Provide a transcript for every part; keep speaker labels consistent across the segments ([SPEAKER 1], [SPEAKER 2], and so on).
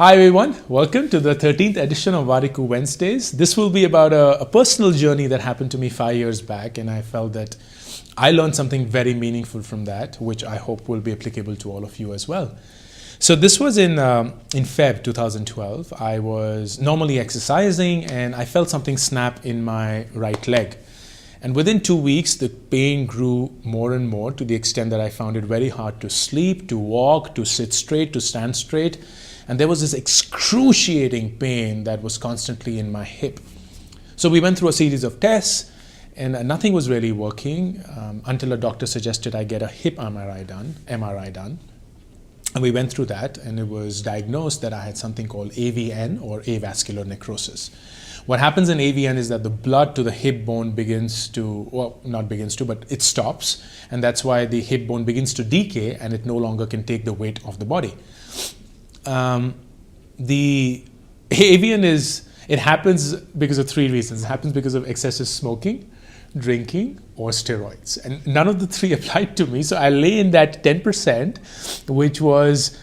[SPEAKER 1] Hi everyone, welcome to the 13th edition of Warikoo Wednesdays. This will be about a personal journey that happened to me 5 years back, and I felt that I learned something very meaningful from that, which I hope will be applicable to all of you as well. So this was in Feb 2012. I was normally exercising and I felt something snap in my right leg. And within 2 weeks, the pain grew more and more to the extent that I found it very hard to sleep, to walk, to sit straight, to stand straight. And there was this excruciating pain that was constantly in my hip. So we went through a series of tests and nothing was really working until a doctor suggested I get a hip MRI done. And we went through that, and it was diagnosed that I had something called AVN, or avascular necrosis. What happens in AVN is that the blood to the hip bone but it stops, and that's why the hip bone begins to decay and it no longer can take the weight of the body. The AVN it happens because of three reasons. It happens because of excessive smoking, drinking, or steroids, and none of the three applied to me. So I lay in that 10%, which was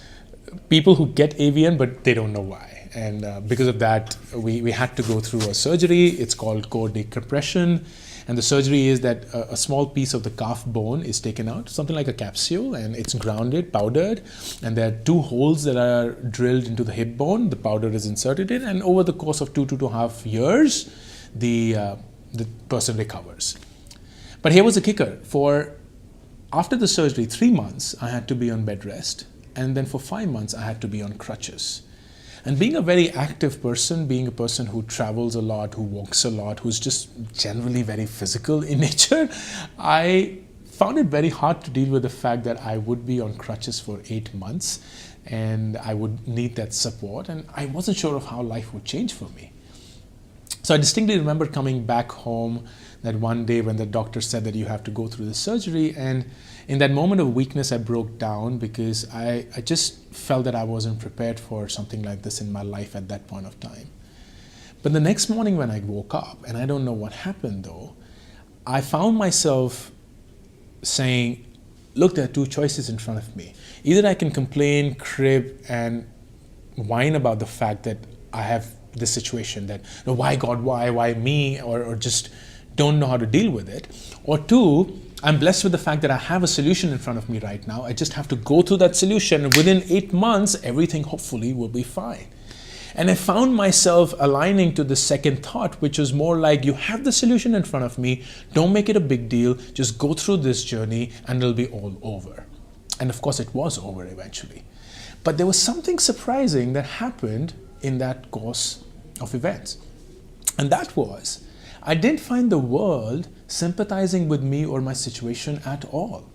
[SPEAKER 1] people who get AVN but they don't know why, and because of that we had to go through a surgery. It's called core decompression, and the surgery is that a small piece of the calf bone is taken out, something like a capsule, and it's grounded, powdered, and there are 2 holes that are drilled into the hip bone. The powder is inserted in, and over the course of 2.5 years the person recovers. But here was the kicker. After the surgery, 3 months I had to be on bed rest, and then for 5 months I had to be on crutches. And being a very active person, being a person who travels a lot, who walks a lot, who's just generally very physical in nature, I found it very hard to deal with the fact that I would be on crutches for 8 months and I would need that support, and I wasn't sure of how life would change for me. So I distinctly remember coming back home that one day when the doctor said that you have to go through the surgery, and in that moment of weakness I broke down because I just felt that I wasn't prepared for something like this in my life at that point of time. But the next morning when I woke up, and I don't know what happened though, I found myself saying, look, there are 2 choices in front of me. Either I can complain, crib, and whine about the fact that I have this situation, that why God, why me, or just don't know how to deal with it. Or 2, I'm blessed with the fact that I have a solution in front of me right now. I just have to go through that solution, and within 8 months everything hopefully will be fine. And I found myself aligning to the second thought, which was more like, you have the solution in front of me, don't make it a big deal, just go through this journey and it'll be all over. And of course it was over eventually. But there was something surprising that happened in that course of events, and that was, I didn't find the world sympathizing with me or my situation at all.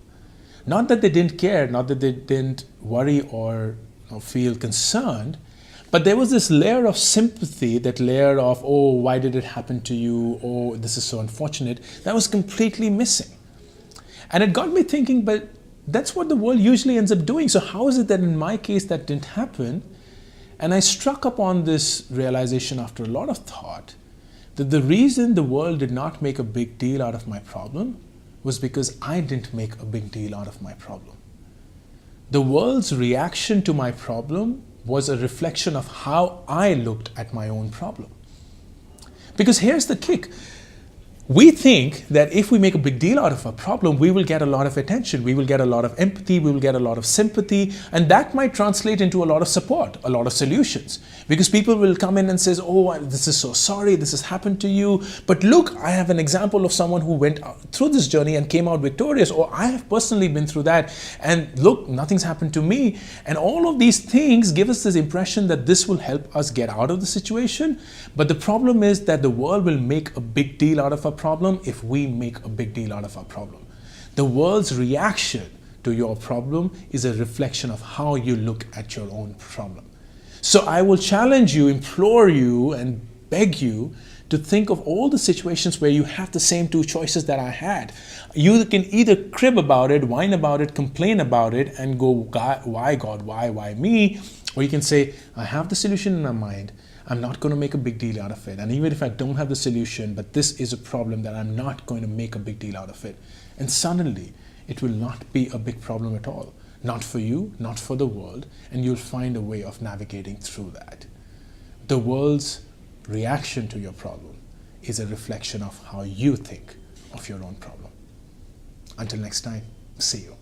[SPEAKER 1] Not that they didn't care, not that they didn't worry or feel concerned, but there was this layer of sympathy, that layer of, oh, why did it happen to you? Oh, this is so unfortunate, that was completely missing. And it got me thinking, but that's what the world usually ends up doing. So how is it that in my case that didn't happen? And I struck upon this realization after a lot of thought, that the reason the world did not make a big deal out of my problem was because I didn't make a big deal out of my problem. The world's reaction to my problem was a reflection of how I looked at my own problem. Because here's the kick. We think that if we make a big deal out of a problem, we will get a lot of attention, we will get a lot of empathy, we will get a lot of sympathy, and that might translate into a lot of support, a lot of solutions. Because people will come in and says, oh, this is so sorry, this has happened to you, but look, I have an example of someone who went through this journey and came out victorious, or I have personally been through that, and look, nothing's happened to me. And all of these things give us this impression that this will help us get out of the situation. But the problem is that the world will make a big deal out of a problem if we make a big deal out of our problem. The world's reaction to your problem is a reflection of how you look at your own problem. So I will challenge you, implore you, and beg you to think of all the situations where you have the same 2 choices that I had. You can either crib about it, whine about it, complain about it, and go, why God, why me? Or you can say, I have the solution in my mind. I'm not going to make a big deal out of it. And even if I don't have the solution, but this is a problem that I'm not going to make a big deal out of it. And suddenly, it will not be a big problem at all. not for you, not for the world, and you'll find a way of navigating through that. The world's reaction to your problem is a reflection of how you think of your own problem. Until next time, see you.